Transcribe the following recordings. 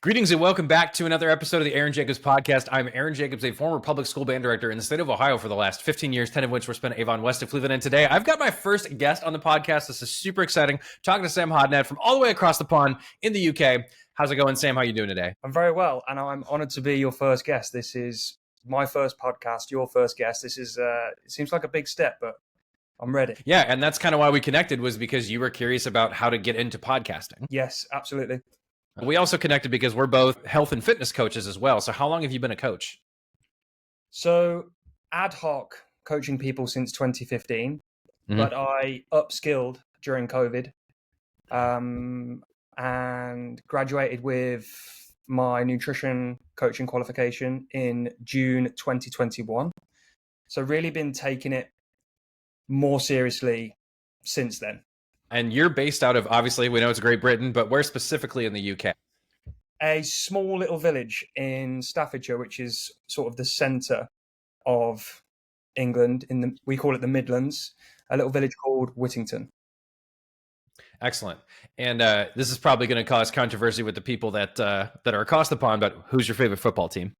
Greetings and welcome back to another episode of the Aaron Jacobs podcast. I'm Aaron Jacobs, a former public school band director in the state of Ohio for the last 15 years, 10 of which were spent at Avon West of Cleveland. And today I've got my first guest on the podcast. This is super exciting. Talking to Sam Hodnett from all the way across the pond in the UK. How's it going, Sam? How are you doing today? I'm very well, and I'm honored to be your first guest. This is my first podcast, your first guest. This is, it seems like a big step, but I'm ready. Yeah, and that's kind of why we connected, was because you were curious about how to get into podcasting. Yes, absolutely. We also connected because we're both health and fitness coaches as well. So how long have you been a coach? So ad hoc coaching people since 2015, but I upskilled during COVID and graduated with my nutrition coaching qualification in June 2021. So really been taking it more seriously since then. And you're based out of, obviously, we know it's Great Britain, but where specifically in the UK? A small little village in Staffordshire, which is sort of the centre of England. We call it the Midlands, a little village called Whittington. Excellent. And this is probably going to cause controversy with the people that are across the pond, but who's your favorite football team?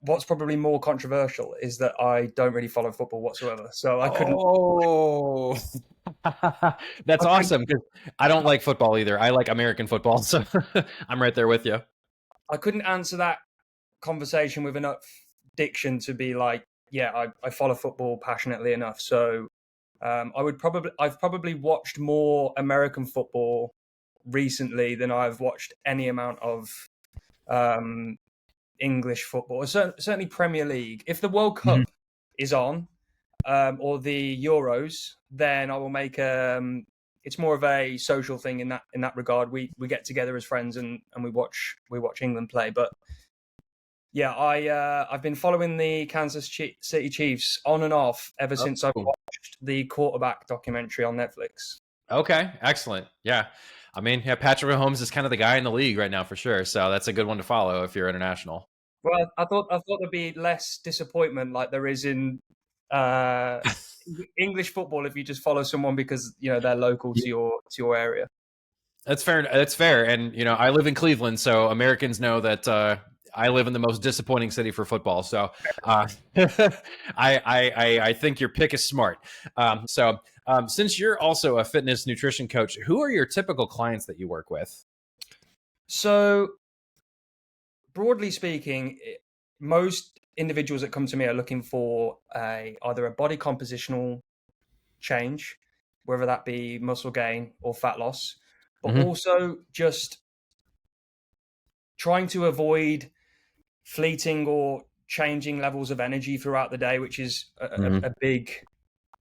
What's probably more controversial is that I don't really follow football whatsoever. So I couldn't. Oh, that's awesome, because I don't like football either. I like American football. So I'm right there with you. I couldn't answer that conversation with enough diction to be like, yeah, I follow football passionately enough. So I've probably watched more American football recently than I've watched any amount of English football, certainly Premier League. If the World Cup is on, or the Euros, then I will make it's more of a social thing in that regard. We get together as friends and we watch England play. But yeah, I've been following the Kansas City Chiefs on and off ever since I watched the quarterback documentary on Netflix. Okay, excellent. Yeah. I mean, yeah, Patrick Mahomes is kind of the guy in the league right now for sure. So that's a good one to follow if you're international. Well, I thought there'd be less disappointment like there is in English football if you just follow someone because they're local to your area. That's fair. That's fair. And I live in Cleveland, so Americans know that I live in the most disappointing city for football. So I think your pick is smart. Since you're also a fitness nutrition coach, who are your typical clients that you work with? So broadly speaking, most individuals that come to me are looking for either a body compositional change, whether that be muscle gain or fat loss, but also just trying to avoid fleeting or changing levels of energy throughout the day, which is a big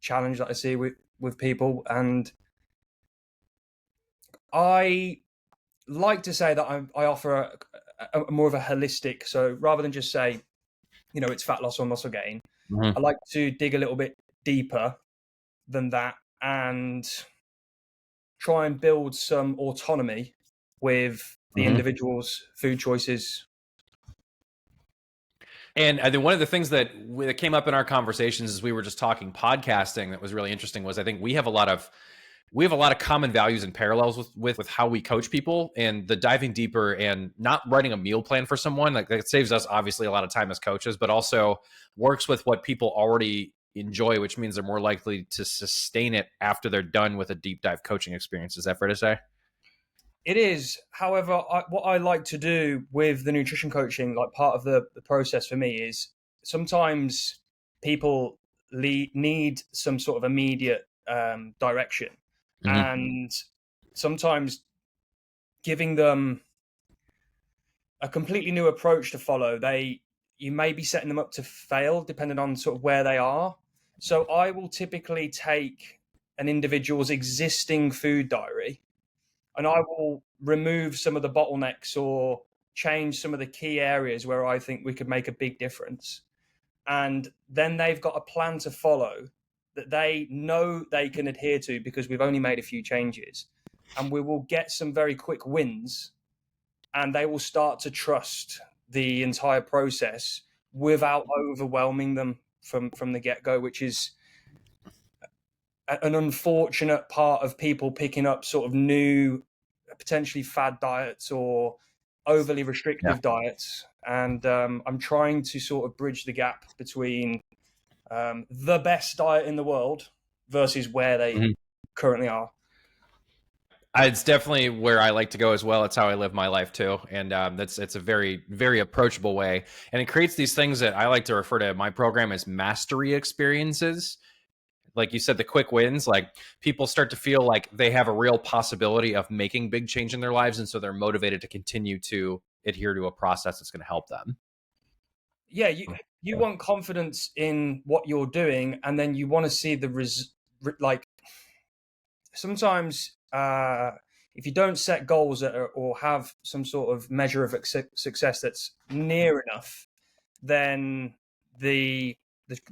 challenge that I see with people. And I like to say that I offer a more of a holistic, so rather than just say, it's fat loss or muscle gain, I like to dig a little bit deeper than that and try and build some autonomy with the individual's food choices. And I think one of the things that came up in our conversations as we were just talking podcasting that was really interesting was I think we have a lot of common values and parallels with how we coach people, and the diving deeper and not writing a meal plan for someone like that saves us obviously a lot of time as coaches, but also works with what people already enjoy, which means they're more likely to sustain it after they're done with a deep dive coaching experience. Is that fair to say? It is. However, what I like to do with the nutrition coaching, like part of the process for me, is sometimes people need some sort of immediate direction. And sometimes giving them a completely new approach to follow, you may be setting them up to fail depending on sort of where they are. So I will typically take an individual's existing food diary and I will remove some of the bottlenecks or change some of the key areas where I think we could make a big difference. And then they've got a plan to follow that they know they can adhere to because we've only made a few changes, and we will get some very quick wins, and they will start to trust the entire process without overwhelming them from the get-go, which is an unfortunate part of people picking up sort of new potentially fad diets or overly restrictive diets. And I'm trying to sort of bridge the gap between the best diet in the world versus where they currently are. It's definitely where I like to go as well. It's how I live my life too, and it's a very, very approachable way, and it creates these things that I like to refer to my program as mastery experiences. Like you said, the quick wins, like people start to feel like they have a real possibility of making big change in their lives, and so they're motivated to continue to adhere to a process that's going to help them. Yeah, you want confidence in what you're doing, and then you want to see the like sometimes if you don't set goals that are, or have some sort of measure of success that's near enough, then the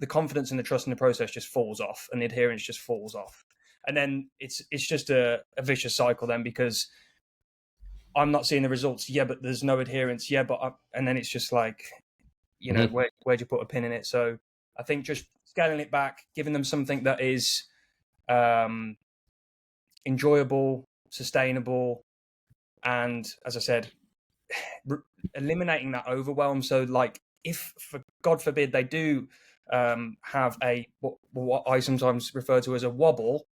confidence and the trust in the process just falls off, and the adherence just falls off, and then it's just a vicious cycle then, because I'm not seeing the results. Yeah, but there's no adherence. Yeah, but and then it's just like, you know, where'd you put a pin in it? So I think just scaling it back, giving them something that is enjoyable, sustainable, and as I said, eliminating that overwhelm. So like, if for God forbid they do have a what I sometimes refer to as a wobble,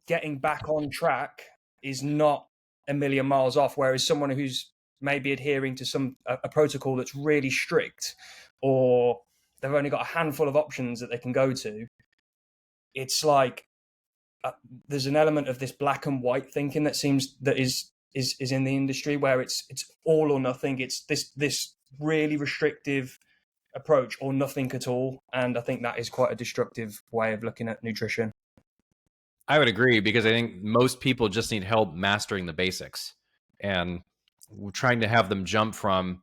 getting back on track is not a million miles off. Whereas someone who's maybe adhering to a protocol that's really strict, or they've only got a handful of options that they can go to, it's like there's an element of this black and white thinking that is in the industry, where it's all or nothing. It's this really restrictive approach, or nothing at all, and I think that is quite a destructive way of looking at nutrition. I would agree, because I think most people just need help mastering the basics, and we're trying to have them jump from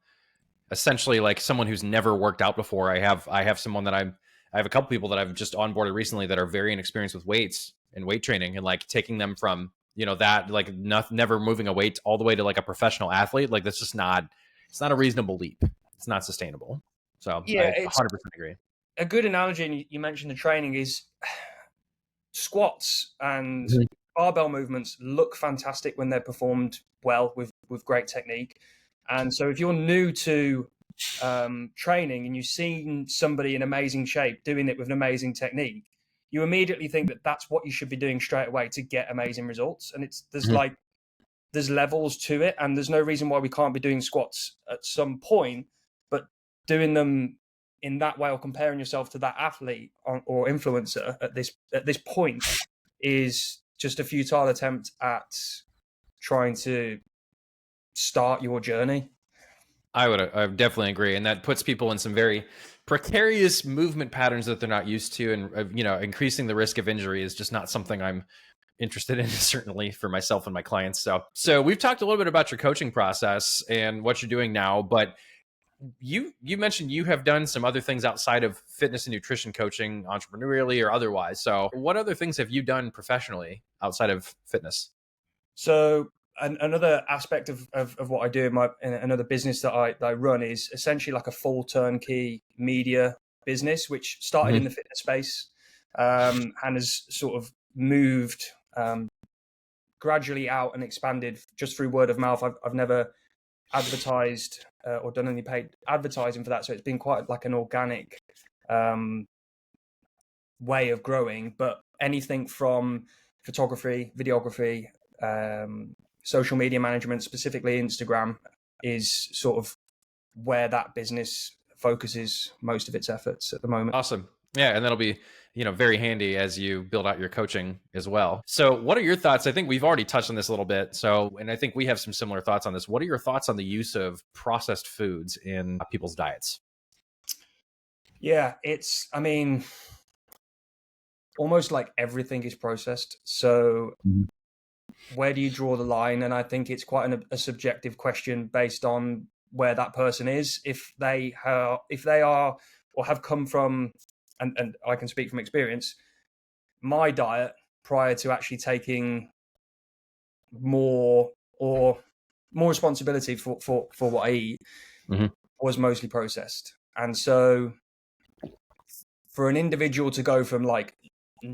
essentially like someone who's never worked out before. I have someone that I have a couple people that I've just onboarded recently that are very inexperienced with weights and weight training, and like taking them from, you know, that like never moving a weight all the way to like a professional athlete. Like that's just not, it's not a reasonable leap. It's not sustainable. So Yeah, I it's 100% agree. a good analogy, and you mentioned the training, is squats and barbell movements look fantastic when they're performed well with great technique. And so if you're new to training and you've seen somebody in amazing shape doing it with an amazing technique, you immediately think that that's what you should be doing straight away to get amazing results. And there's levels to it, and there's no reason why we can't be doing squats at some point, but doing them in that way, or comparing yourself to that athlete or influencer at this point, is just a futile attempt at trying to start your journey. I would definitely agree, and that puts people in some very precarious movement patterns that they're not used to, and you know, increasing the risk of injury is just not something I'm interested in, certainly for myself and my clients. So we've talked a little bit about your coaching process and what you're doing now, but you mentioned you have done some other things outside of fitness and nutrition coaching, entrepreneurially or otherwise. So what other things have you done professionally outside of fitness? So another aspect of what I do in another business that I run is essentially like a full turnkey media business, which started in the fitness space and has sort of moved gradually out and expanded just through word of mouth. I've never advertised or done any paid advertising for that, so it's been quite like an organic way of growing. But anything from photography, videography, social media management, specifically Instagram, is sort of where that business focuses most of its efforts at the moment. Awesome. Yeah, and that'll be, you know, very handy as you build out your coaching as well. So what are your thoughts? I think we've already touched on this a little bit. So, and I think we have some similar thoughts on this. What are your thoughts on the use of processed foods in people's diets? Yeah, I mean, almost like everything is processed. So where do you draw the line? And I think it's quite a subjective question based on where that person is. If they are or have come from, and I can speak from experience, my diet prior to actually taking more responsibility for what I eat was mostly processed. And so for an individual to go from like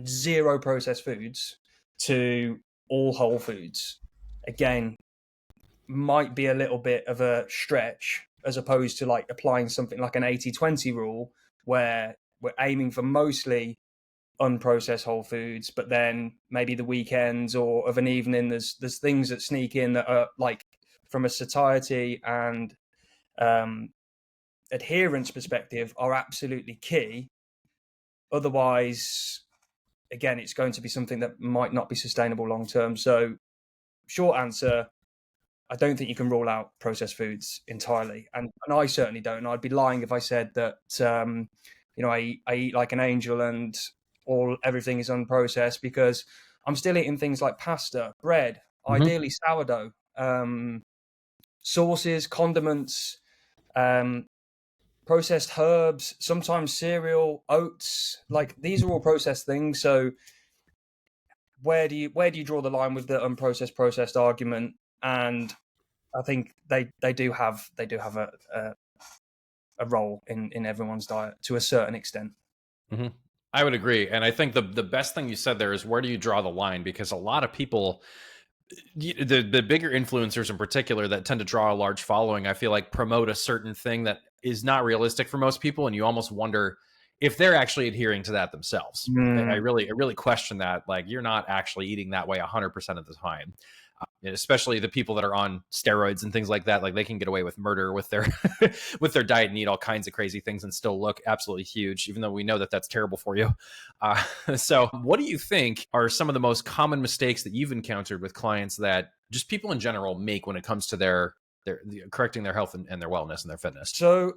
zero processed foods to all whole foods, again, might be a little bit of a stretch, as opposed to like applying something like an 80-20 rule where we're aiming for mostly unprocessed whole foods, but then maybe the weekends or of an evening there's things that sneak in that are like, from a satiety and adherence perspective, are absolutely key. Otherwise, again, it's going to be something that might not be sustainable long term. So short answer, I don't think you can rule out processed foods entirely, and I certainly don't. I'd be lying if I said that I eat like an angel and everything is unprocessed, because I'm still eating things like pasta, bread, ideally sourdough, sauces, condiments, processed herbs, sometimes cereal, oats. Like, these are all processed things. So where do you draw the line with the unprocessed processed argument? And I think they do have a role in everyone's diet to a certain extent. Mm-hmm. I would agree. And I think the best thing you said there is, where do you draw the line? Because a lot of people, the bigger influencers in particular that tend to draw a large following, I feel like promote a certain thing that is not realistic for most people. And you almost wonder if they're actually adhering to that themselves. I really question that. Like, you're not actually eating that way 100% of the time. Especially the people that are on steroids and things like that. Like, they can get away with murder with their with their diet and eat all kinds of crazy things and still look absolutely huge, even though we know that that's terrible for you. So what do you think are some of the most common mistakes that you've encountered with clients that just people in general make when it comes to their correcting their health and their wellness and their fitness? So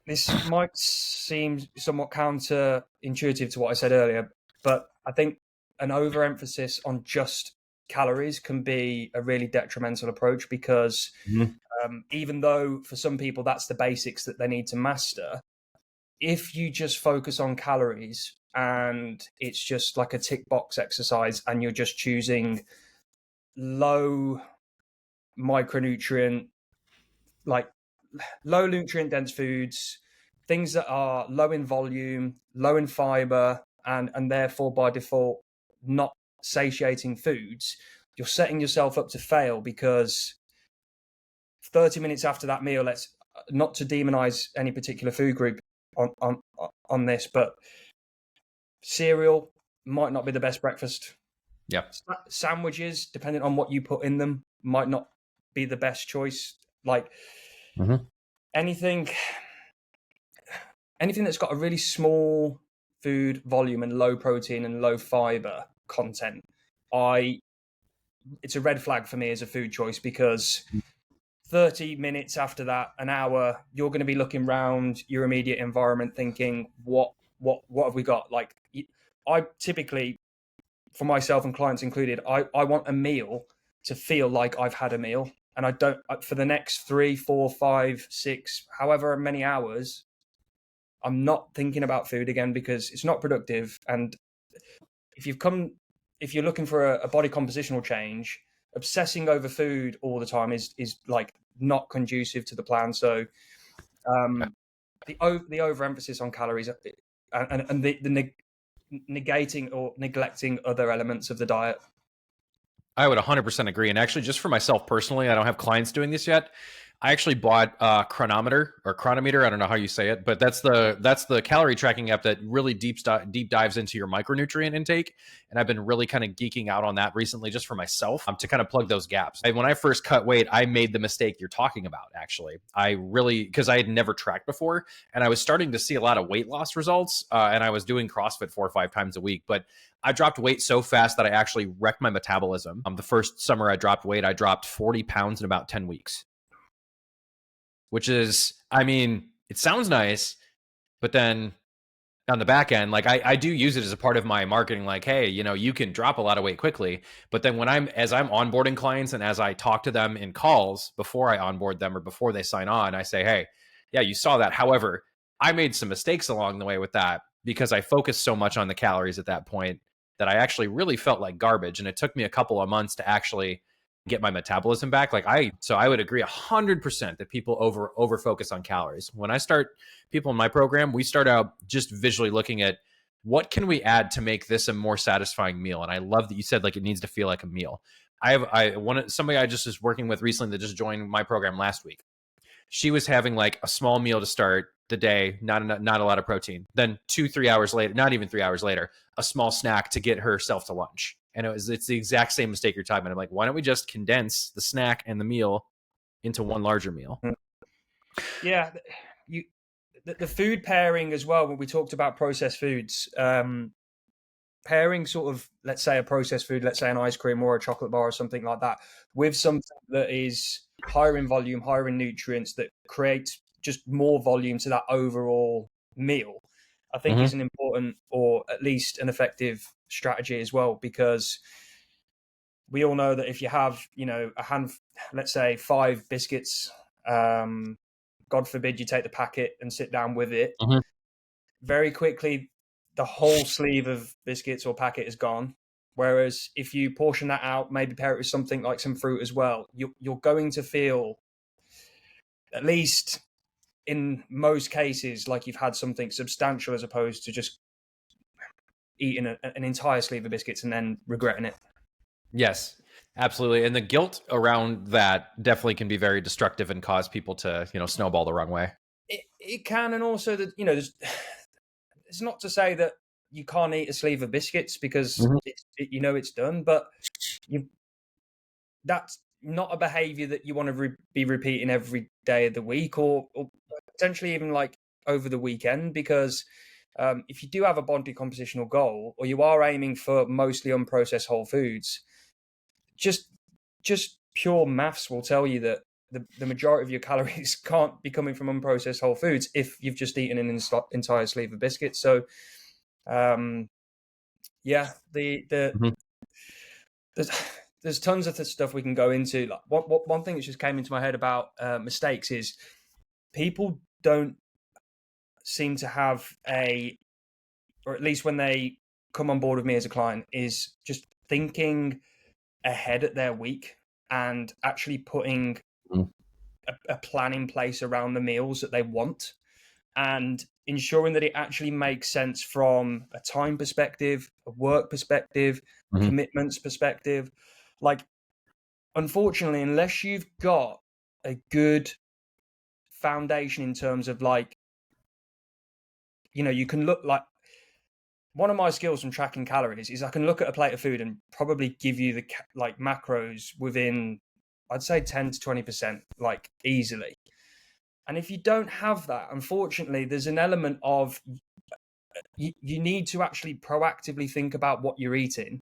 this might seem somewhat counterintuitive to what I said earlier, but I think an overemphasis on just calories can be a really detrimental approach, because even though for some people that's the basics that they need to master, if you just focus on calories and it's just like a tick box exercise, and you're just choosing low micronutrient, like low nutrient dense foods, things that are low in volume, low in fiber, and therefore by default not satiating foods, you're setting yourself up to fail, because 30 minutes after that meal, let's not to demonize any particular food group on this, but cereal might not be the best breakfast. Yeah. Sandwiches, depending on what you put in them, might not be the best choice. Like anything that's got a really small food volume and low protein and low fiber content, it's a red flag for me as a food choice, because 30 minutes after that, an hour, you're going to be looking around your immediate environment thinking, what have we got? Like, I typically, for myself and clients included, I want a meal to feel like I've had a meal. And I don't, for the next 3, 4, 5, 6, however many hours, I'm not thinking about food again, because it's not productive. And if you're looking for a body compositional change, obsessing over food all the time is like not conducive to the plan. So the overemphasis on calories and the negating or neglecting other elements of the diet. I would 100% agree. And actually, just for myself personally, I don't have clients doing this yet. I actually bought a chronometer. I don't know how you say it, but that's the calorie tracking app that really deep dives into your micronutrient intake. And I've been really kind of geeking out on that recently, just for myself, to kind of plug those gaps. When I first cut weight, I made the mistake you're talking about. Actually, because I had never tracked before, and I was starting to see a lot of weight loss results, and I was doing CrossFit 4 or 5 times a week, but I dropped weight so fast that I actually wrecked my metabolism. The first summer I dropped weight, I dropped 40 pounds in about 10 weeks. Which is, I mean, it sounds nice, but then on the back end, like I do use it as a part of my marketing, like, hey, you can drop a lot of weight quickly. But then as I'm onboarding clients and as I talk to them in calls before I onboard them or before they sign on, I say, hey, yeah, you saw that. However, I made some mistakes along the way with that, because I focused so much on the calories at that point that I actually really felt like garbage. And it took me a couple of months to actually get my metabolism back. So I would agree 100% that people over focus on calories. When I start people in my program, we start out just visually looking at what can we add to make this a more satisfying meal. And I love that you said, like, it needs to feel like a meal. somebody I just was working with recently that just joined my program last week. She was having like a small meal to start the day, not a lot of protein. Then 2-3 hours later, not even 3 hours later, a small snack to get herself to lunch. And it's the exact same mistake you're talking about. I'm like, why don't we just condense the snack and the meal into one larger meal? Yeah, the food pairing as well. When we talked about processed foods, pairing sort of, let's say a processed food, let's say an ice cream or a chocolate bar or something like that, with something that is higher in volume, higher in nutrients, that creates just more volume to that overall meal, I think is an important, or at least an effective strategy as well, because we all know that if you have, let's say 5 biscuits, God forbid you take the packet and sit down with it, very quickly the whole sleeve of biscuits or packet is gone. Whereas if you portion that out, maybe pair it with something like some fruit as well, you're going to feel, at least in most cases, like you've had something substantial, as opposed to just eating an entire sleeve of biscuits and then regretting it. Yes, absolutely. And the guilt around that definitely can be very destructive and cause people to, snowball the wrong way. It can, and also that, it's not to say that you can't eat a sleeve of biscuits because it's done, but that's not a behavior that you want to be repeating every day of the week, or potentially even like over the weekend, because if you do have a body compositional goal, or you are aiming for mostly unprocessed whole foods, just pure maths will tell you that the majority of your calories can't be coming from unprocessed whole foods if you've just eaten an entire sleeve of biscuits. So, there's tons of stuff we can go into. Like one thing that just came into my head about mistakes is people don't seem to have or at least when they come on board with me as a client, is just thinking ahead at their week and actually putting a plan in place around the meals that they want, and ensuring that it actually makes sense from a time perspective, a work perspective, commitments perspective. Like, unfortunately, unless you've got a good foundation in terms of, like, you can look, like, one of my skills from tracking calories is I can look at a plate of food and probably give you the macros within, I'd say, 10 to 20%, like, easily. And if you don't have that, unfortunately, there's an element of you need to actually proactively think about what you're eating.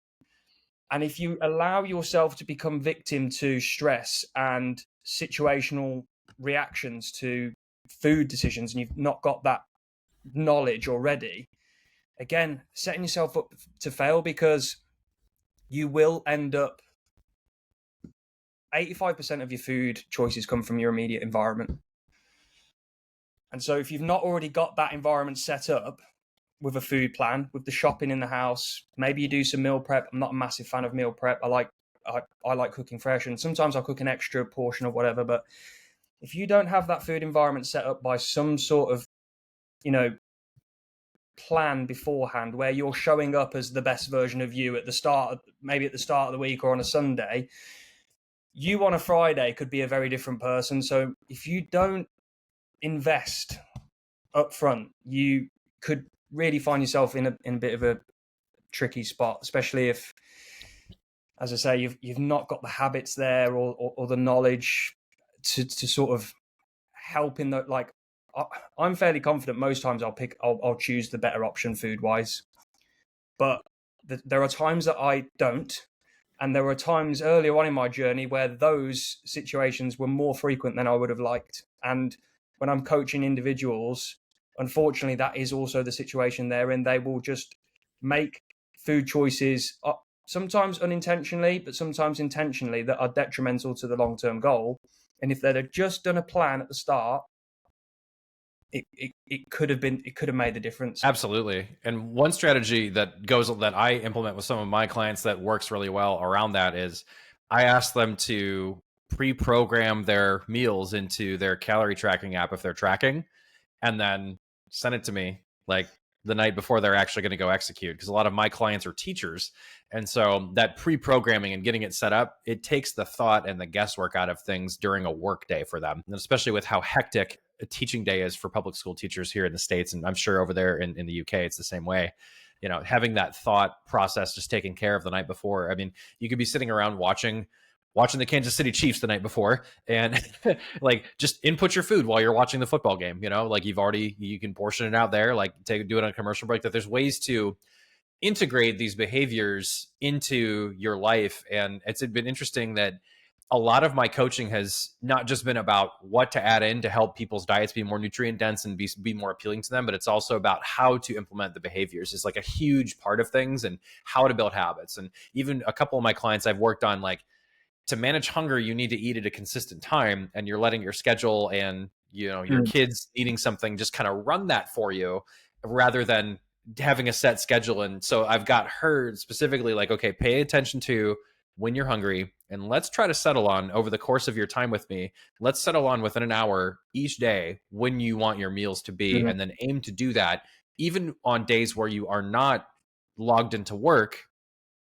And if you allow yourself to become victim to stress and situational reactions to food decisions, and you've not got that knowledge already, again, setting yourself up to fail, because you will end up, 85% of your food choices come from your immediate environment. And so if you've not already got that environment set up with a food plan, with the shopping in the house, maybe you do some meal prep. I'm not a massive fan of meal prep. I like cooking fresh, and sometimes I'll cook an extra portion of whatever. But if you don't have that food environment set up by some sort of, plan beforehand, where you're showing up as the best version of you at the start, maybe at the start of the week or on a Sunday, you on a Friday could be a very different person. So if you don't invest up front, you could really find yourself in a bit of a tricky spot, especially if, as I say, you've not got the habits there, or the knowledge to sort of help in the, like, I'm fairly confident most times I'll choose the better option food wise, but there are times that I don't. And there were times earlier on in my journey where those situations were more frequent than I would have liked. And when I'm coaching individuals, unfortunately, that is also the situation there, and they will just make food choices, sometimes unintentionally, but sometimes intentionally, that are detrimental to the long-term goal. And if they'd have just done a plan at the start, it could have made the difference. Absolutely. And one strategy that I implement with some of my clients that works really well around that is I ask them to pre-program their meals into their calorie tracking app if they're tracking, and then send it to me. Like, the night before they're actually going to go execute, because a lot of my clients are teachers. And so that pre-programming and getting it set up, it takes the thought and the guesswork out of things during a work day for them. And especially with how hectic a teaching day is for public school teachers here in the States. And I'm sure over there in the UK, it's the same way. Having that thought process just taken care of the night before. I mean, you could be sitting around watching the Kansas City Chiefs the night before, and like just input your food while you're watching the football game. Like you can portion it out there, like do it on a commercial break. That there's ways to integrate these behaviors into your life. And it's been interesting that a lot of my coaching has not just been about what to add in to help people's diets be more nutrient dense and be more appealing to them, but it's also about how to implement the behaviors. It's like a huge part of things, and how to build habits. And even a couple of my clients I've worked on, like, to manage hunger, you need to eat at a consistent time, and you're letting your schedule and your kids eating something just kind of run that for you, rather than having a set schedule. And so I've got her specifically like, okay, pay attention to when you're hungry, and let's try to settle on, over the course of your time with me, let's settle on within an hour each day when you want your meals to be, and then aim to do that even on days where you are not logged into work,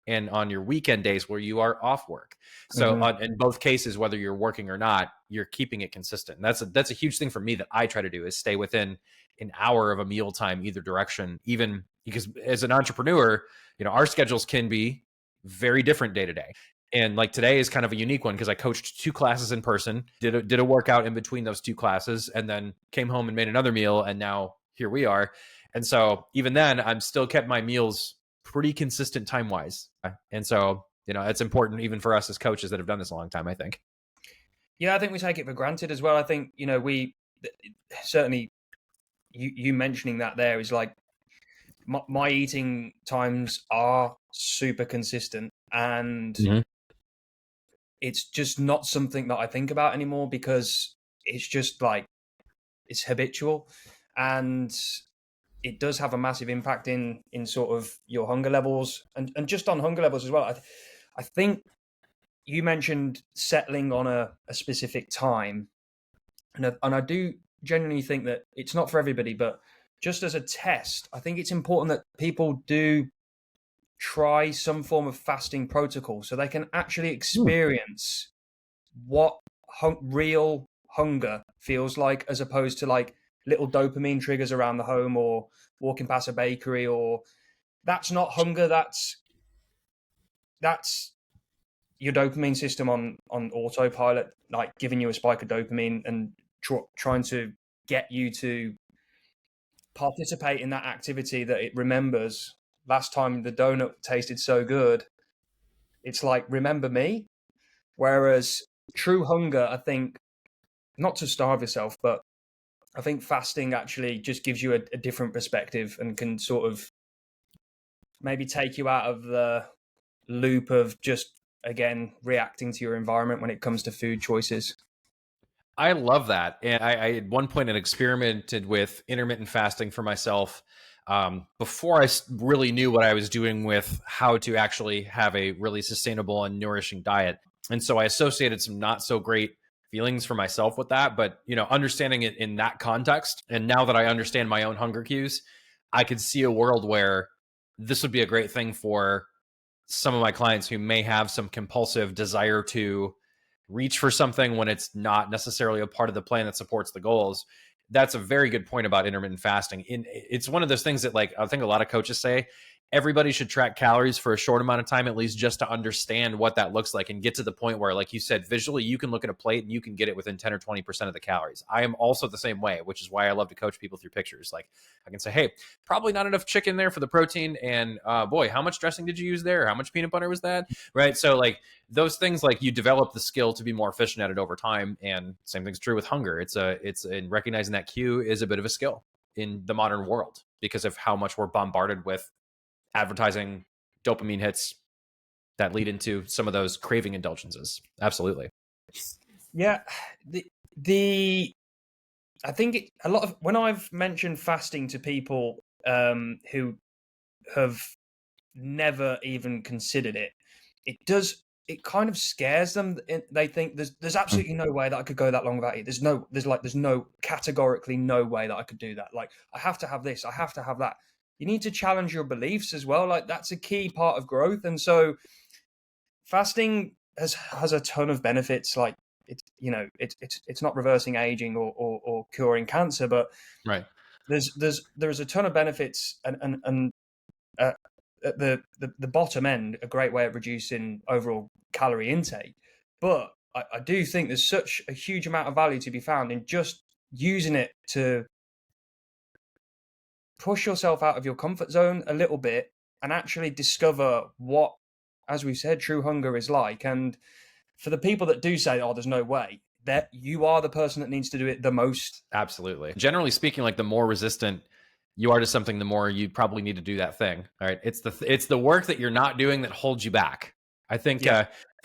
and on your weekend days where you are off work. So in both cases, whether you're working or not, you're keeping it consistent. And that's a huge thing for me that I try to do, is stay within an hour of a meal time either direction, even because as an entrepreneur, our schedules can be very different day to day. And like today is kind of a unique one, because I coached 2 classes in person, did a workout in between those 2 classes, and then came home and made another meal. And now here we are. And so even then, I'm still kept my meals pretty consistent time wise. And so, it's important even for us as coaches that have done this a long time, I think. Yeah, I think we take it for granted as well. I think, we certainly, you mentioning that there is like, my eating times are super consistent, and it's just not something that I think about anymore, because it's just like, it's habitual, and it does have a massive impact in sort of your hunger levels, and just on hunger levels as well. I think you mentioned settling on a specific time, and I do genuinely think that it's not for everybody, but just as a test, I think it's important that people do try some form of fasting protocol, so they can actually experience what real hunger feels like, as opposed to like little dopamine triggers around the home, or walking past a bakery. Or that's not hunger. That's your dopamine system on autopilot, like giving you a spike of dopamine and trying to get you to participate in that activity that it remembers. Last time the donut tasted so good, it's like, remember me. Whereas true hunger, I think, not to starve yourself, but I think fasting actually just gives you a different perspective, and can sort of maybe take you out of the loop of just, again, reacting to your environment when it comes to food choices. I love that. And I at one point had experimented with intermittent fasting for myself, before I really knew what I was doing with how to actually have a really sustainable and nourishing diet. And so I associated some not so great feelings for myself with that, but understanding it in that context, and now that I understand my own hunger cues, I could see a world where this would be a great thing for some of my clients who may have some compulsive desire to reach for something when it's not necessarily a part of the plan that supports the goals. That's a very good point about intermittent fasting. It's one of those things that, like, I think a lot of coaches say everybody should track calories for a short amount of time, at least, just to understand what that looks like, and get to the point where, like you said, visually you can look at a plate and you can get it within 10 or 20% of the calories. I am also the same way, which is why I love to coach people through pictures. Like, I can say, hey, probably not enough chicken there for the protein, and boy, how much dressing did you use there? How much peanut butter was that? Right? So like those things, like, you develop the skill to be more efficient at it over time. And same thing's true with hunger. It's in recognizing that cue is a bit of a skill in the modern world, because of how much we're bombarded with advertising, dopamine hits that lead into some of those craving indulgences. Absolutely. Yeah. I think a lot of, when I've mentioned fasting to people who have never even considered it, it kind of scares them. They think there's absolutely no way that I could go that long without eating. There's no categorically no way that I could do that. Like, I have to have this, I have to have that. you need to challenge your beliefs as well. Like that's a key part of growth. And so fasting has a ton of benefits. Like it's not reversing aging or curing cancer, but Right. there's a ton of benefits, and at the bottom end, a great way of reducing overall calorie intake. But I do think there's such a huge amount of value to be found in just using it to push yourself out of your comfort zone a little bit and actually discover what, as we said, true hunger is like. And for the people that do say, oh, there's no way, that you are the person that needs to do it the most. Absolutely. Generally speaking, like the more resistant you are to something, the more you probably need to do that thing. All right. It's the work that you're not doing that holds you back. I think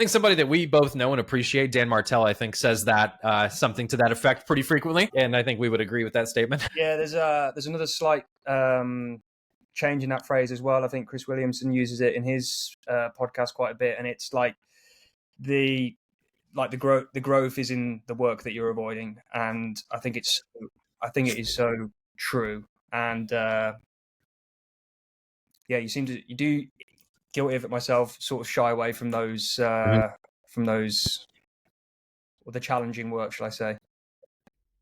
somebody that we both know and appreciate, Dan Martell, I think says that something to that effect pretty frequently, and I think we would agree with that statement. Yeah, there's another slight change in that phrase as well. I think Chris Williamson uses it in his podcast quite a bit, and it's like the growth is in the work that you're avoiding, and I think it is so true. And you do, guilty of it myself, sort of shy away from those or the challenging work, shall I say.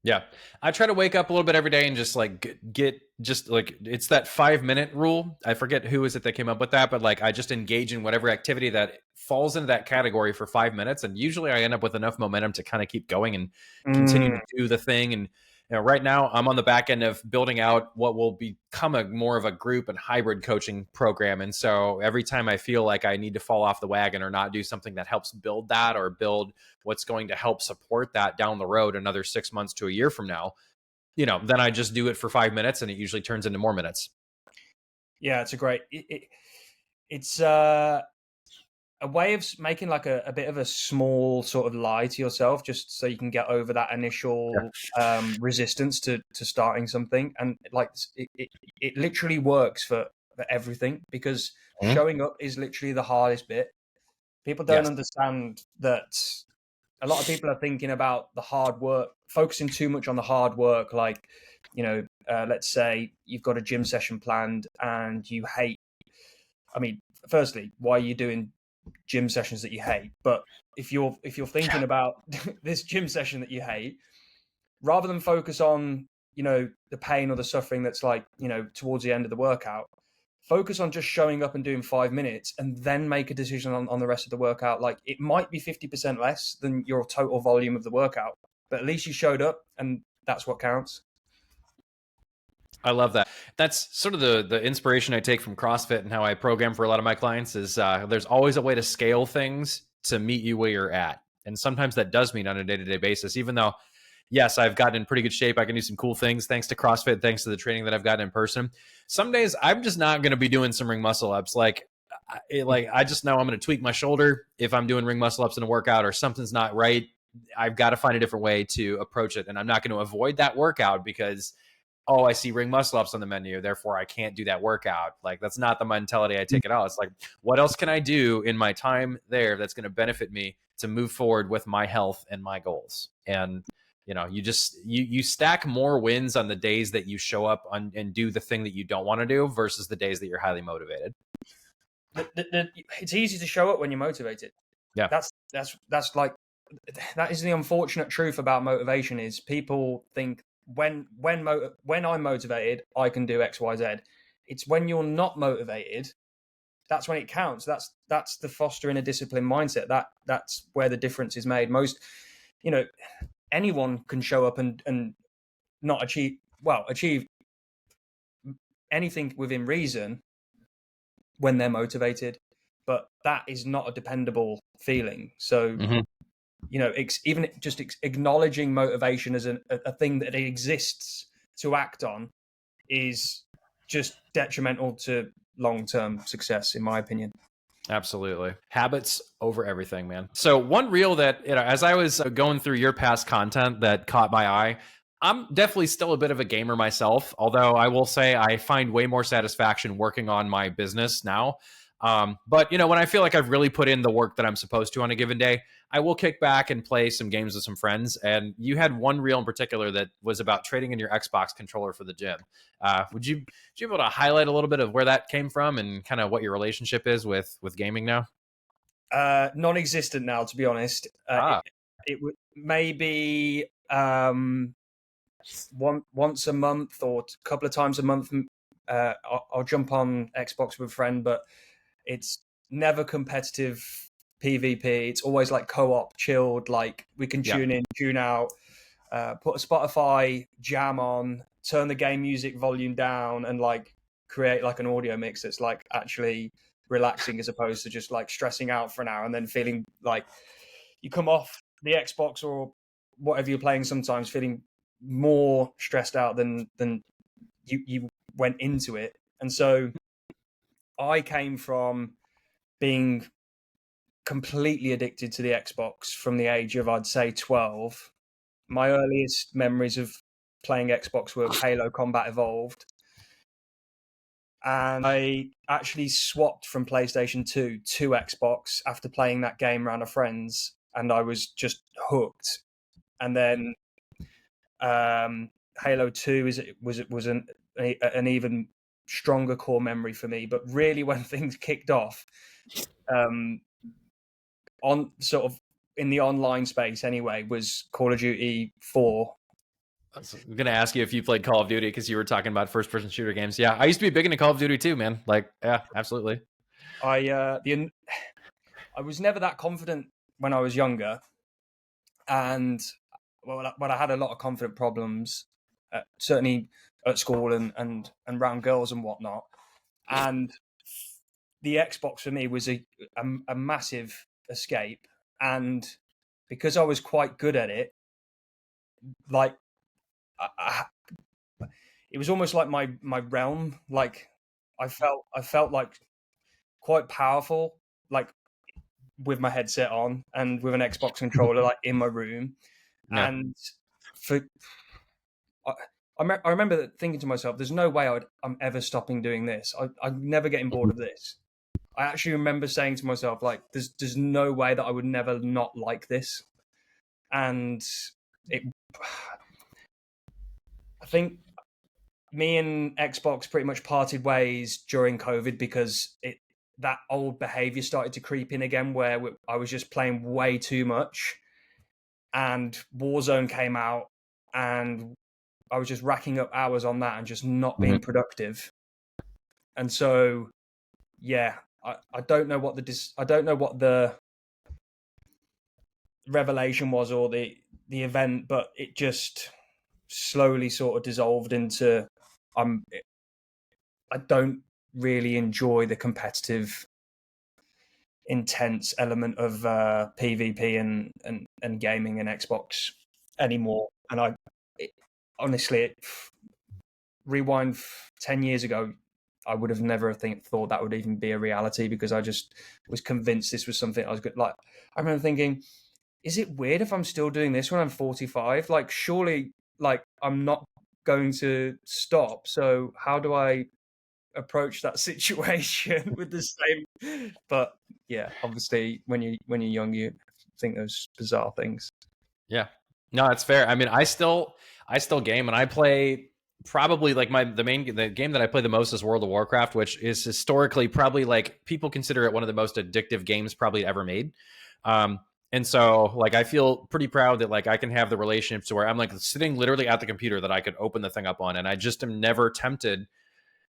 Yeah. I try to wake up a little bit every day and just like get it's that 5-minute rule. I forget who is it that came up with that, but like I just engage in whatever activity that falls into that category for 5 minutes. And usually I end up with enough momentum to kind of keep going and continue to do the thing. And right now I'm on the back end of building out what will become more of a group and hybrid coaching program. And so every time I feel like I need to fall off the wagon or not do something that helps build that or build what's going to help support that down the road, another 6 months to a year from now, then I just do it for 5 minutes and it usually turns into more minutes. Yeah, it's it's a way of making like a bit of a small sort of lie to yourself, just so you can get over that initial resistance to starting something. And like it literally works for everything, because showing up is literally the hardest bit. People don't understand that. A lot of people are thinking about the hard work, focusing too much on the hard work. Like, let's say you've got a gym session planned and you hate, firstly, why are you doing gym sessions that you hate? But if you're thinking about this gym session that you hate, rather than focus on, the pain or the suffering that's like, towards the end of the workout, focus on just showing up and doing 5 minutes and then make a decision on the rest of the workout. Like it might be 50% less than your total volume of the workout, but at least you showed up, and that's what counts. I love that. That's sort of the inspiration I take from CrossFit and how I program for a lot of my clients is there's always a way to scale things to meet you where you're at. And sometimes that does mean on a day-to-day basis, even though, yes, I've gotten in pretty good shape. I can do some cool things thanks to CrossFit, thanks to the training that I've gotten in person. Some days I'm just not going to be doing some ring muscle ups. Like I just know I'm going to tweak my shoulder if I'm doing ring muscle ups in a workout, or something's not right. I've got to find a different way to approach it. And I'm not going to avoid that workout because, oh, I see ring muscle ups on the menu, therefore I can't do that workout. Like that's not the mentality I take it out. It's like, what else can I do in my time there that's going to benefit me to move forward with my health and my goals? And you stack more wins on the days that you show up and do the thing that you don't want to do versus the days that you're highly motivated. It's easy to show up when you're motivated. Yeah, that's like, that is the unfortunate truth about motivation, is people think when I'm motivated, I can do X, Y, Z. It's when you're not motivated, that's when it counts. That's the fostering a disciplined mindset. That's where the difference is made. Most, anyone can show up and not achieve anything within reason when they're motivated, but that is not a dependable feeling. So, even just acknowledging motivation as a thing that exists to act on is just detrimental to long-term success, in my opinion. Absolutely. Habits over everything, man. So one reel that, as I was going through your past content that caught my eye, I'm definitely still a bit of a gamer myself, although I will say I find way more satisfaction working on my business now. But when I feel like I've really put in the work that I'm supposed to on a given day, I will kick back and play some games with some friends. And you had one reel in particular that was about trading in your Xbox controller for the gym. Would you be able to highlight a little bit of where that came from and kind of what your relationship is with gaming now? Non-existent now, to be honest. It would maybe once a month or a couple of times a month. I'll jump on Xbox with a friend, but it's never competitive PvP. It's always like co-op, chilled. Like we can tune in, tune out, put a Spotify jam on, turn the game music volume down, and like create like an audio mix that's like actually relaxing as opposed to just like stressing out for an hour and then feeling like you come off the Xbox or whatever you're playing sometimes feeling more stressed out than you went into it. And so I came from being completely addicted to the Xbox from the age of, I'd say, 12. My earliest memories of playing Xbox were Halo Combat Evolved. And I actually swapped from PlayStation 2 to Xbox after playing that game around a friend's, and I was just hooked. And then Halo 2 was an even stronger core memory for me. But really, when things kicked off, on sort of in the online space anyway, was Call of Duty 4. I'm going to ask you if you played Call of Duty because you were talking about first-person shooter games. Yeah, I used to be big into Call of Duty too, man. Like, yeah, absolutely. I was never that confident when I was younger, and I had a lot of confident problems, certainly at school and around girls and whatnot. And the Xbox for me was a massive escape, and because I was quite good at it, like it was almost like my realm. Like I felt like quite powerful, like with my headset on and with an Xbox controller, like in my room. Yeah. And I remember thinking to myself, "There's no way I'm ever stopping doing this. I'm never getting bored of this." I actually remember saying to myself, like, "There's no way that I would never not like this." And I think me and Xbox pretty much parted ways during COVID because that old behavior started to creep in again, where I was just playing way too much, and Warzone came out, and I was just racking up hours on that and just not being productive. And so, yeah, I don't know what the revelation was or the event, but it just slowly sort of dissolved into I don't really enjoy the competitive, intense element of PvP and gaming and Xbox anymore. And honestly, rewind 10 years ago, I would have never thought that would even be a reality because I just was convinced this was something I was good. Like, I remember thinking, is it weird if I'm still doing this when I'm 45? Like, surely, like, I'm not going to stop. So how do I approach that situation with the same? But yeah, obviously, when you're young, you think those bizarre things. Yeah, no, that's fair. I mean, I still game, and I play probably like the game that I play the most is World of Warcraft, which is historically probably like people consider it one of the most addictive games probably ever made. And so like I feel pretty proud that like I can have the relationships to where I'm like sitting literally at the computer that I could open the thing up on, and I just am never tempted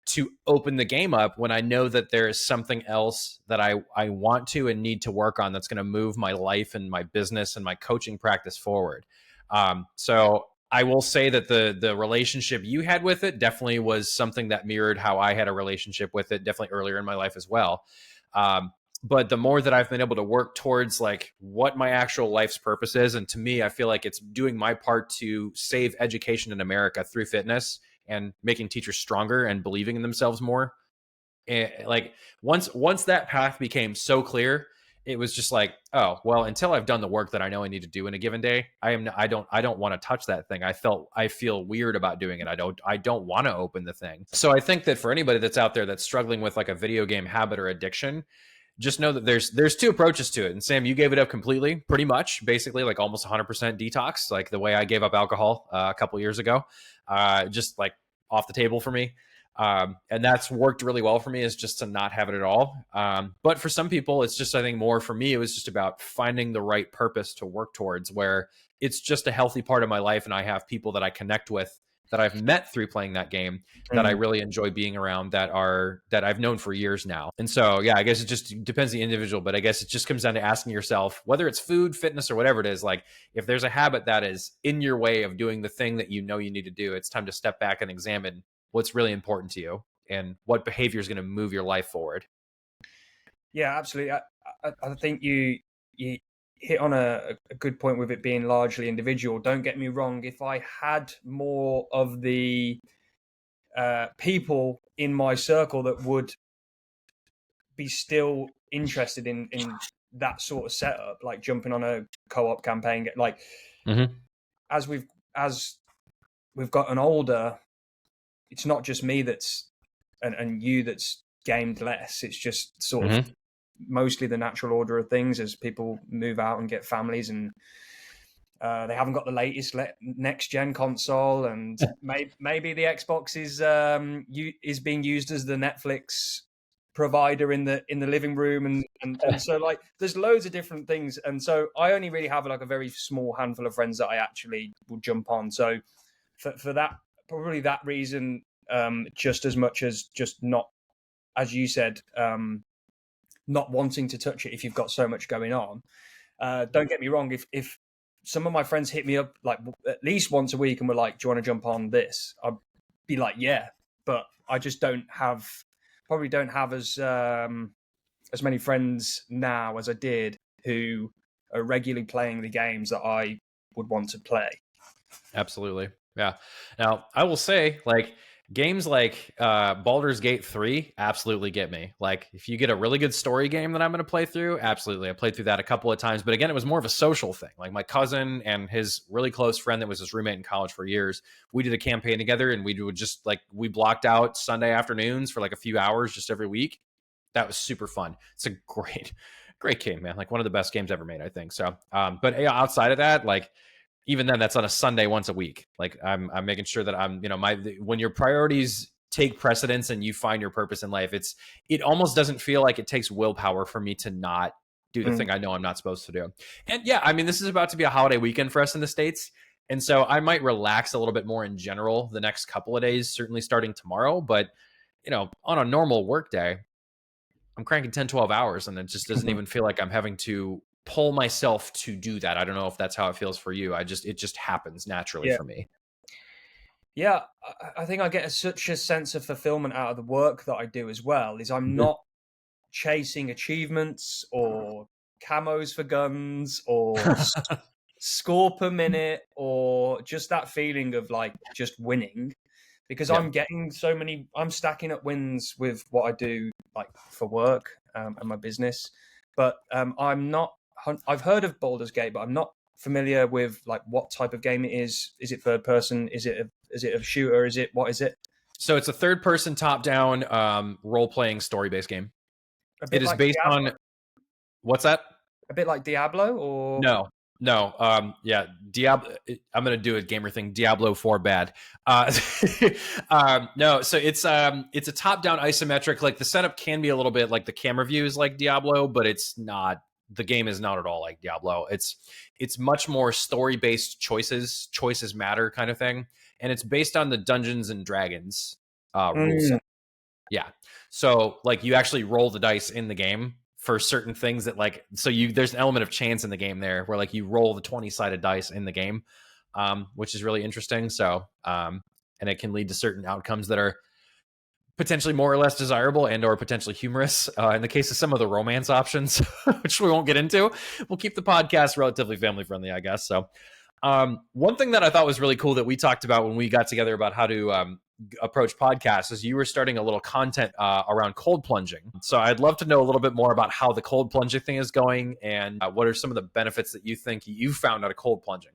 to open the game up when I know that there is something else that I want to and need to work on that's going to move my life and my business and my coaching practice forward. So I will say that the relationship you had with it definitely was something that mirrored how I had a relationship with it definitely earlier in my life as well. But the more that I've been able to work towards like what my actual life's purpose is, and to me, I feel like it's doing my part to save education in America through fitness and making teachers stronger and believing in themselves more. And like once that path became so clear, it was just like, oh, well, until I've done the work that I know I need to do in a given day, I don't want to touch that thing. I feel weird about doing it. I don't want to open the thing. So I think that for anybody that's out there that's struggling with like a video game habit or addiction, just know that there's two approaches to it. And Sam, you gave it up completely, pretty much, basically like almost 100% detox, like the way I gave up alcohol a couple years ago, just like off the table for me. And that's worked really well for me, is just to not have it at all. But for some people, it's just, I think more for me, it was just about finding the right purpose to work towards, where it's just a healthy part of my life. And I have people that I connect with that I've met through playing that game that I really enjoy being around, that I've known for years now. And so, yeah, I guess it just depends on the individual, but I guess it just comes down to asking yourself, whether it's food, fitness, or whatever it is, like if there's a habit that is in your way of doing the thing that you know you need to do, it's time to step back and examine what's really important to you and what behavior is going to move your life forward. Yeah, absolutely. I think you hit on a good point with it being largely individual. Don't get me wrong. If I had more of the people in my circle that would be still interested in that sort of setup, like jumping on a co-op campaign, like as we've gotten older, it's not just me that's and you that's gamed less. It's just sort of mostly the natural order of things as people move out and get families, and they haven't got the latest next gen console, and maybe the Xbox is being used as the Netflix provider in the living room, and so like there's loads of different things, and so I only really have like a very small handful of friends that I actually will jump on. So for that, probably that reason, just as much as just not, as you said, not wanting to touch it if you've got so much going on. Don't get me wrong, if some of my friends hit me up like at least once a week and were like, do you want to jump on this? I'd be like, yeah, but I just probably don't have as many friends now as I did who are regularly playing the games that I would want to play. Absolutely. Yeah. Now, I will say, like, games like Baldur's Gate 3 absolutely get me. Like, if you get a really good story game that I'm going to play through, absolutely. I played through that a couple of times. But again, it was more of a social thing. Like, my cousin and his really close friend that was his roommate in college for years, we did a campaign together, and we would just, like, we blocked out Sunday afternoons for, like, a few hours just every week. That was super fun. It's a great game, man. Like, one of the best games ever made, I think. So, but yeah, outside of that, like, even then, that's on a Sunday once a week. Like I'm making sure that I'm, when your priorities take precedence and you find your purpose in life, it almost doesn't feel like it takes willpower for me to not do the thing I know I'm not supposed to do. And yeah, I mean, this is about to be a holiday weekend for us in the States. And so I might relax a little bit more in general the next couple of days, certainly starting tomorrow. But, on a normal work day, I'm cranking 10, 12 hours, and it just doesn't even feel like I'm having to pull myself to do that. I don't know if that's how it feels for you. It just happens naturally for me. Yeah, I think I get such a sense of fulfillment out of the work that I do as well. Is I'm not chasing achievements or camos for guns or score per minute or just that feeling of like just winning, because I'm getting I'm stacking up wins with what I do like for work and my business. But I've heard of Baldur's Gate, but I'm not familiar with like what type of game it is. Is it third person? Is it a shooter? What is it? So it's a third person top down role playing story based game. It is based on what's that? A bit like Diablo or no. Yeah, Diablo. I'm gonna do a gamer thing. Diablo 4 bad. No, so it's a top down isometric. Like the setup can be a little bit like the camera view is like Diablo, but it's not. The game is not at all like Diablo. It's much more story-based choices matter kind of thing. And it's based on the Dungeons and Dragons rule set. Yeah. So like you actually roll the dice in the game for certain things that like, so there's an element of chance in the game there where like you roll the 20-sided dice in the game, which is really interesting. So, and it can lead to certain outcomes that are potentially more or less desirable and or potentially humorous. In the case of some of the romance options, which we won't get into, we'll keep the podcast relatively family friendly, I guess. So one thing that I thought was really cool that we talked about when we got together about how to approach podcasts is you were starting a little content around cold plunging. So I'd love to know a little bit more about how the cold plunging thing is going, and what are some of the benefits that you think you found out of cold plunging?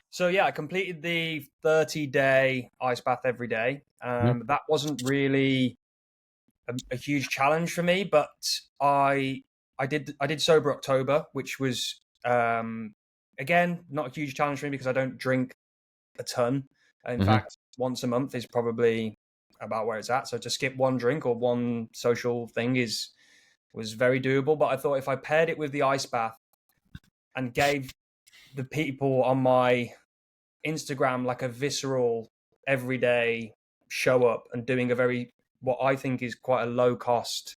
So yeah, I completed the 30-day ice bath every day. That wasn't really a huge challenge for me, but I did sober October, which was again not a huge challenge for me because I don't drink a ton. In fact, once a month is probably about where it's at. So to skip one drink or one social thing was very doable. But I thought if I paired it with the ice bath and gave the people on my Instagram like a visceral everyday show up and doing a very what I think is quite a low cost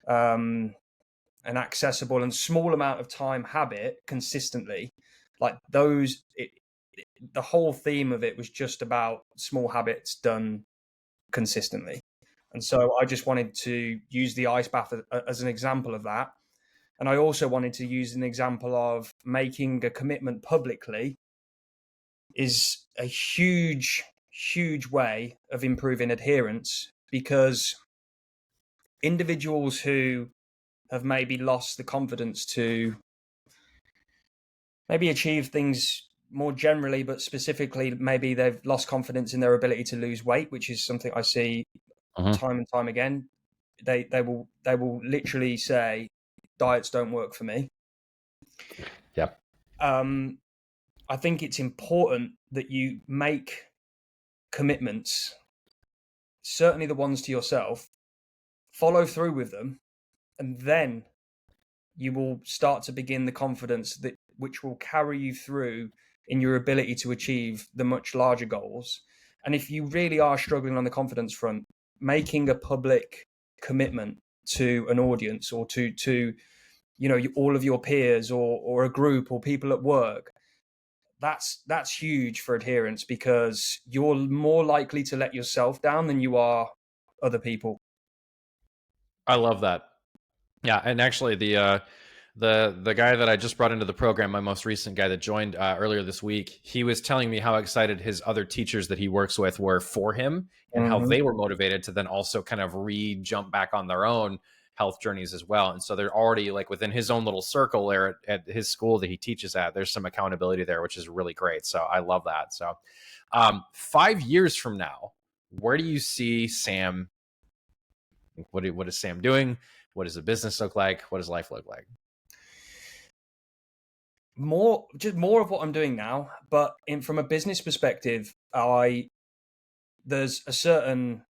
and accessible and small amount of time habit consistently, like those the whole theme of it was just about small habits done consistently. And so I just wanted to use the ice bath as an example of that. And I also wanted to use an example of making a commitment publicly is a huge, huge way of improving adherence, because individuals who have maybe lost the confidence to maybe achieve things more generally, but specifically, maybe they've lost confidence in their ability to lose weight, which is something I see time and time again. They will literally say, diets don't work for me. Yep. I think it's important that you make commitments, certainly the ones to yourself, follow through with them, and then you will start to begin the confidence that which will carry you through in your ability to achieve the much larger goals. And if you really are struggling on the confidence front, making a public commitment to an audience or to all of your peers or a group or people at work, that's huge for adherence, because you're more likely to let yourself down than you are other people. I love that. Yeah, and actually the guy that I just brought into the program, my most recent guy that joined earlier this week, he was telling me how excited his other teachers that he works with were for him, and how they were motivated to then also kind of jump back on their own health journeys as well. And so they're already like within his own little circle there at his school that he teaches at, there's some accountability there, which is really great. So I love that. So 5 years from now, where do you see Sam? What is Sam doing? What does the business look like? What does life look like? More of what I'm doing now, but from a business perspective, there's a certain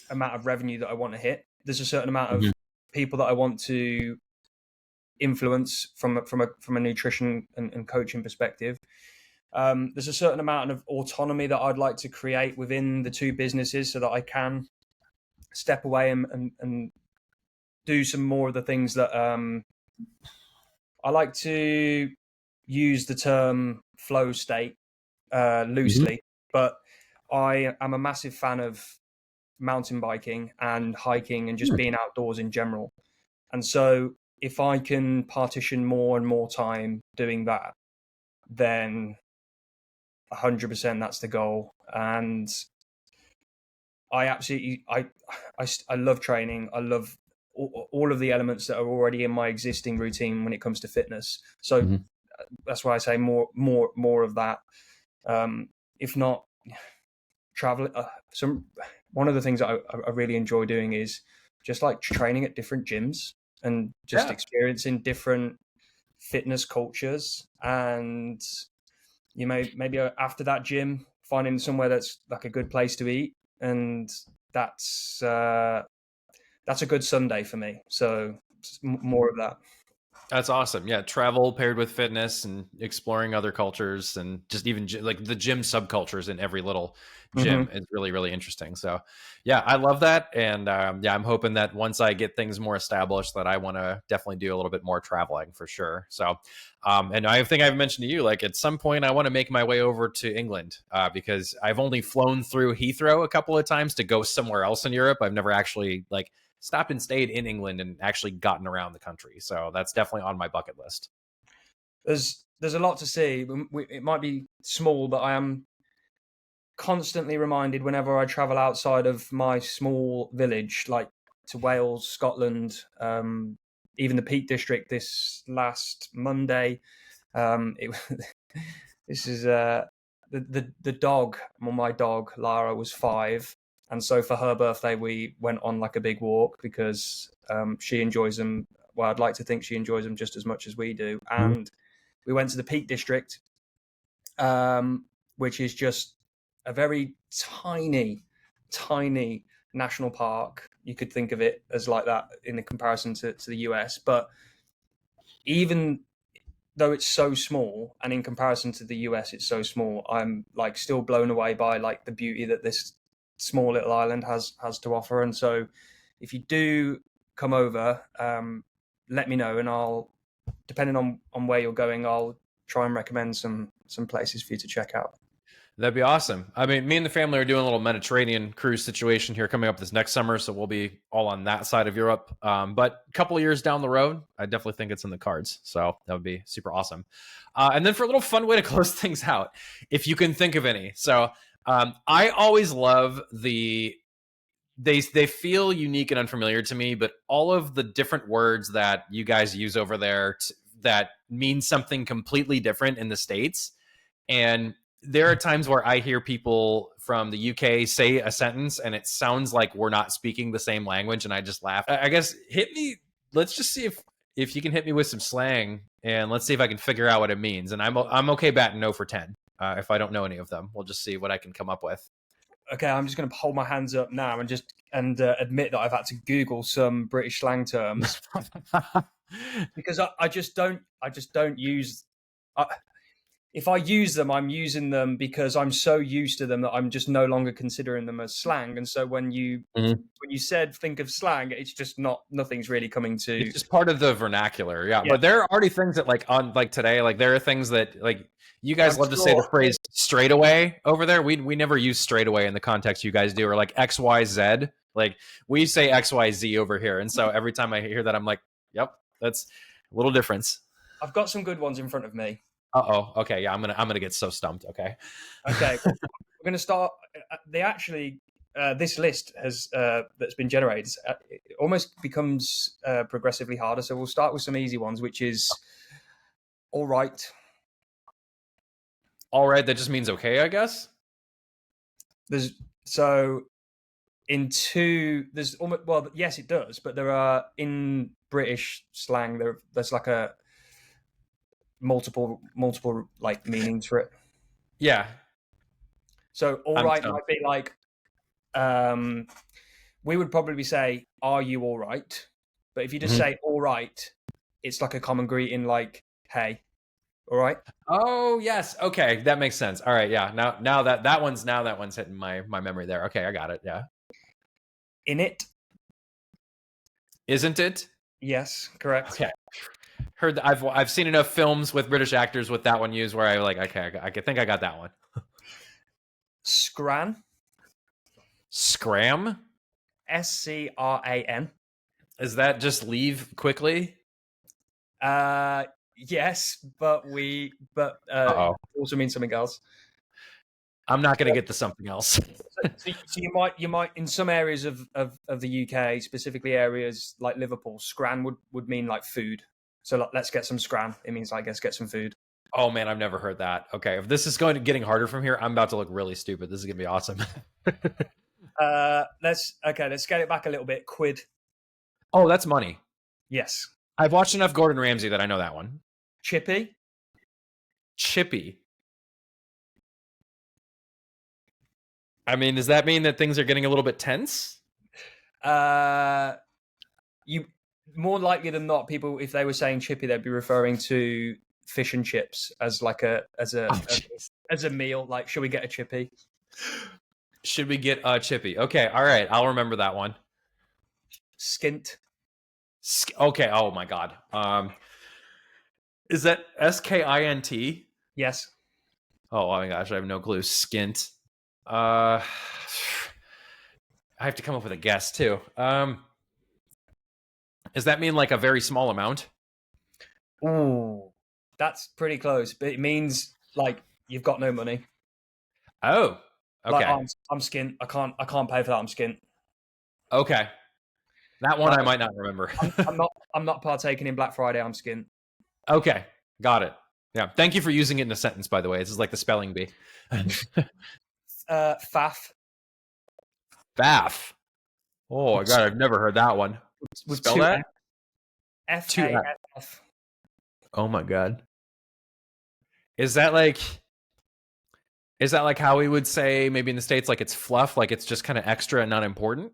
amount of revenue that I want to hit. There's a certain amount of people that I want to influence from a nutrition and coaching perspective. There's a certain amount of autonomy that I'd like to create within the two businesses so that I can step away and do some more of the things that I like to use the term flow state loosely, but I am a massive fan of mountain biking and hiking and just being outdoors in general. And so if I can partition more and more time doing that, then 100% that's the goal. And I absolutely, I love training. I love all of the elements that are already in my existing routine when it comes to fitness. So that's why I say more of that. If not travel, one of the things that I really enjoy doing is just like training at different gyms and just experiencing different fitness cultures. And maybe after that gym, finding somewhere that's like a good place to eat, and that's a good Sunday for me. So more of that. That's awesome. Yeah, travel paired with fitness and exploring other cultures, and just even like the gym subcultures in every little gym is really, really interesting. So yeah, I love that. And yeah, I'm hoping that once I get things more established, that I want to definitely do a little bit more traveling for sure. So and I think I've mentioned to you, like at some point I want to make my way over to England because I've only flown through Heathrow a couple of times to go somewhere else in Europe. I've never actually like stopped and stayed in England and actually gotten around the country. So that's definitely on my bucket list. There's a lot to see. It might be small, but constantly reminded whenever I travel outside of my small village, like to Wales, Scotland, even the Peak District this last Monday. It, this is the dog. Well, my dog Lara was 5, and so for her birthday we went on like a big walk because she enjoys them. Well, I'd like to think she enjoys them just as much as we do. And we went to the Peak District, which is just a very tiny national park. You could think of it as like that in the comparison to the US. But even though it's so small, and in comparison to the US it's so small, I'm like still blown away by like the beauty that this small little island has to offer. And so if you do come over, let me know, and I'll, depending on where you're going, I'll try and recommend some places for you to check out. That'd be awesome. I mean, me and the family are doing a little Mediterranean cruise situation here coming up this next summer, so we'll be all on that side of Europe. But a couple of years down the road, I definitely think it's in the cards. So that would be super awesome. And then for a little fun way to close things out, if you can think of any. So I always love they feel unique and unfamiliar to me, but all of the different words that you guys use over there that mean something completely different in the States. And there are times where I hear people from the UK say a sentence and it sounds like we're not speaking the same language, and I just laugh. I guess hit me. Let's just see if you can hit me with some slang, and let's see if I can figure out what it means. And I'm okay batting 0 for 10 if I don't know any of them. We'll just see what I can come up with. Okay, I'm just going to hold my hands up now and admit that I've had to Google some British slang terms because I just don't use. If I use them, I'm using them because I'm so used to them that I'm just no longer considering them as slang. And so when you said think of slang, it's just nothing's really coming to. It's just part of the vernacular, yeah. But there are already things that like today, like there are things that like you guys love to say the phrase straight away over there. We never use straight away in the context you guys do, or like XYZ. Like we say XYZ over here, and so every time I hear that, I'm like, yep, that's a little difference. I've got some good ones in front of me. Okay, yeah, I'm gonna get so stumped. Okay, we're gonna start. They actually this list has that's been generated. It almost becomes progressively harder. So we'll start with some easy ones, which is all right. All right, that just means okay, I guess. There's almost, well, yes, it does, but there are in British slang there's like a multiple like meanings for it. Yeah. So all right might be like we would probably say, are you all right? But if you just say all right, it's like a common greeting like, hey, all right? Oh yes, okay, that makes sense. All right, yeah. Now that one's hitting my memory there. Okay, I got it. Yeah. In it. Isn't it? Yes, correct. Okay. Heard that I've seen enough films with British actors with that one used where I like, okay, I think I got that one. Scran. Scram? SCRAN. Is that just leave quickly? Yes, but also means something else. I'm not going to get to something else. So you might in some areas of the UK, specifically areas like Liverpool, scran would mean like food. So let's get some scran. It means I guess get some food. Oh man, I've never heard that. Okay, if this is getting harder from here, I'm about to look really stupid. This is gonna be awesome. Let's get it back a little bit. Quid. Oh, that's money. Yes. I've watched enough Gordon Ramsay that I know that one. Chippy. Chippy. I mean, does that mean that things are getting a little bit tense? You more likely than not, people, if they were saying chippy, they'd be referring to fish and chips as like as a meal. Like, should we get a chippy? Should we get a chippy? Okay, all right, I'll remember that one. Skint. Okay. Oh my god. Is that SKINT? Yes. Oh my gosh, I have no clue. Skint. I have to come up with a guess too. Does that mean like a very small amount? Ooh, that's pretty close. But it means like you've got no money. Oh, Like Okay. I'm skint. I can't pay for that. I'm skint. Okay. That one Like I might not remember. I'm not partaking in Black Friday. I'm skint. Okay. Got it. Yeah. Thank you for using it in a sentence, by the way. This is like the spelling bee. Faff Faff. Oh, my God. I've never heard that one. with Spell two that? F Two A F. F F. Oh, my God. Is that like how we would say maybe in the States, like it's fluff, like it's just kind of extra and not important?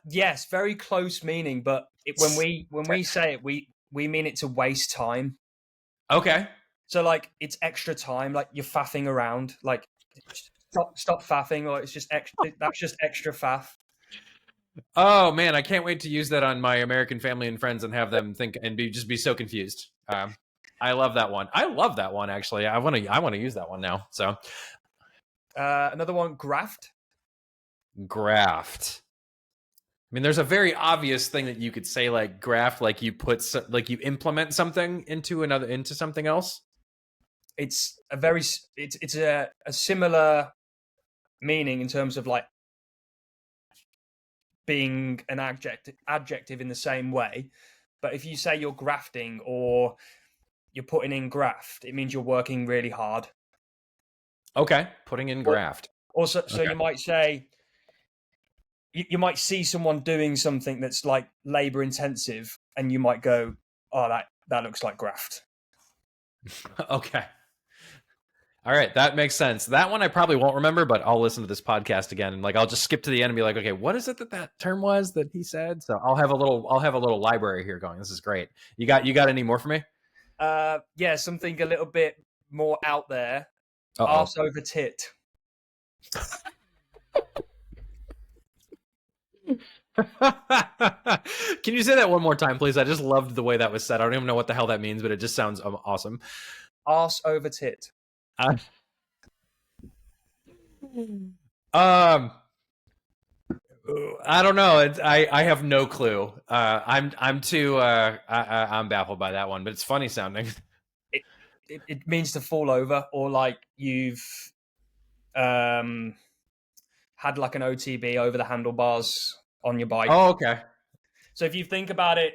Yes, very close meaning, but when we say it, we mean it to waste time. Okay. So like it's extra time, like you're faffing around, like stop faffing, or it's just extra. That's just extra faff. Oh man, I can't wait to use that on my American family and friends and have them think and be so confused. I love that one. I love that one actually. I want to use that one now. So Another one, graft. graft. I mean, there's a very obvious thing that you could say like graft, like you like you implement something into something else. It's a similar meaning in terms of like being an adjective in the same way. But if you say you're grafting or you're putting in graft, it means you're working really hard. Okay, putting in graft. Also, so Okay. you might say, you might see someone doing something that's like labor intensive, and you might go, "Oh, that looks like graft." Okay. All right, that makes sense. That one I probably won't remember, but I'll listen to this podcast again and like I'll just skip to the end and be like, okay, what is it that term was that he said? So I'll have a little library here going. This is great. You got any more for me? Yeah, something a little bit more out there. Uh-oh. Arse over tit. Can you say that one more time, please? I just loved the way that was said. I don't even know what the hell that means, but it just sounds awesome. Arse over tit. I don't know. I have no clue. I'm baffled by that one, but it's funny sounding. It means to fall over, or like you've had like an OTB over the handlebars on your bike. Oh, okay. So if you think about it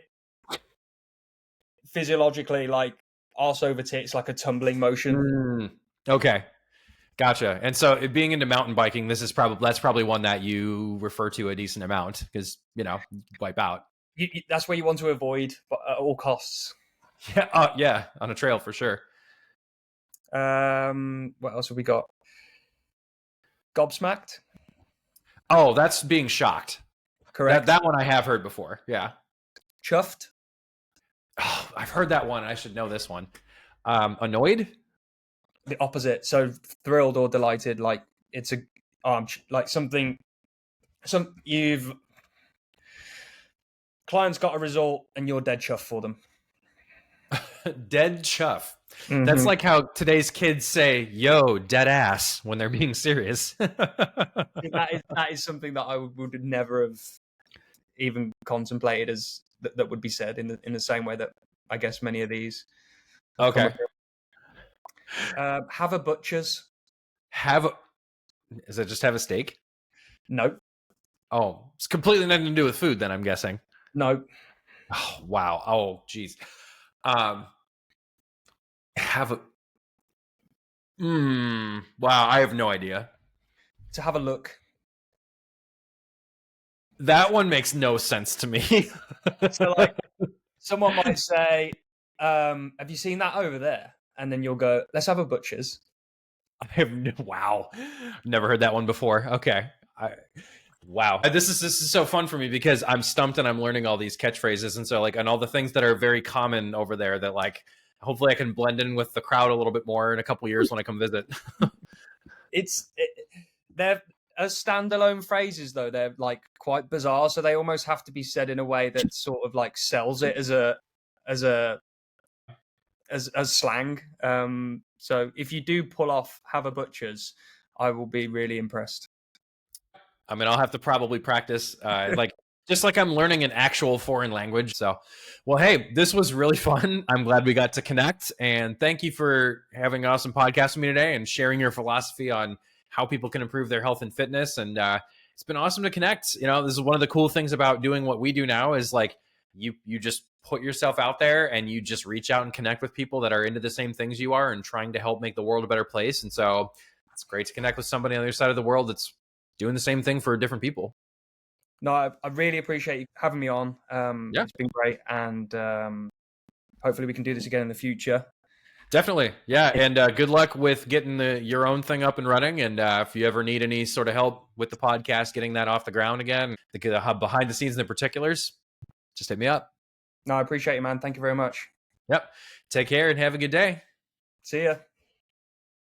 physiologically, like arse over tit, it's like a tumbling motion. Okay. Gotcha. And so being into mountain biking, that's probably one that you refer to a decent amount because, wipe out. That's where you want to avoid at all costs. Yeah. Yeah. On a trail for sure. What else have we got? Gobsmacked. Oh, that's being shocked. Correct. That one I have heard before. Yeah. Chuffed. Oh, I've heard that one. I should know this one. Annoyed. The opposite. So thrilled or delighted. Like it's like something. Client's got a result and you're dead chuffed for them. Dead chuff. Mm-hmm. That's like how today's kids say, yo, dead ass when they're being serious. that is something that I would never have even contemplated as that would be said in the same way that I guess many of these. Okay. Have a butcher's. Is it just have a steak? No. Oh, it's completely nothing to do with food then, I'm guessing. No. Oh, wow. Oh, geez. Have a... wow, I have no idea. To have a look. That one makes no sense to me. So, like, someone might say, have you seen that over there? And then you'll go, let's have a butcher's. Wow. Never heard that one before. Okay. Wow. This is so fun for me because I'm stumped and I'm learning all these catchphrases. And so and all the things that are very common over there that like, hopefully I can blend in with the crowd a little bit more in a couple of years when I come visit. They're as standalone phrases though. They're like quite bizarre. So they almost have to be said in a way that sort of like sells it as slang. So if you do pull off have a butcher's, I will be really impressed. I mean, I'll have to probably practice just like I'm learning an actual foreign language. So, well, hey, this was really fun. I'm glad we got to connect. And thank you for having an awesome podcast with me today and sharing your philosophy on how people can improve their health and fitness. And it's been awesome to connect. This is one of the cool things about doing what we do now is like you just put yourself out there and you just reach out and connect with people that are into the same things you are and trying to help make the world a better place. And so it's great to connect with somebody on the other side of the world that's doing the same thing for different people. No, I really appreciate you having me on. Yeah. It's been great, and hopefully we can do this again in the future. Definitely. Yeah. And good luck with getting your own thing up and running. And if you ever need any sort of help with the podcast, getting that off the ground again, the behind the scenes and the particulars, just hit me up. No, I appreciate you, man. Thank you very much. Yep. Take care and have a good day. See ya.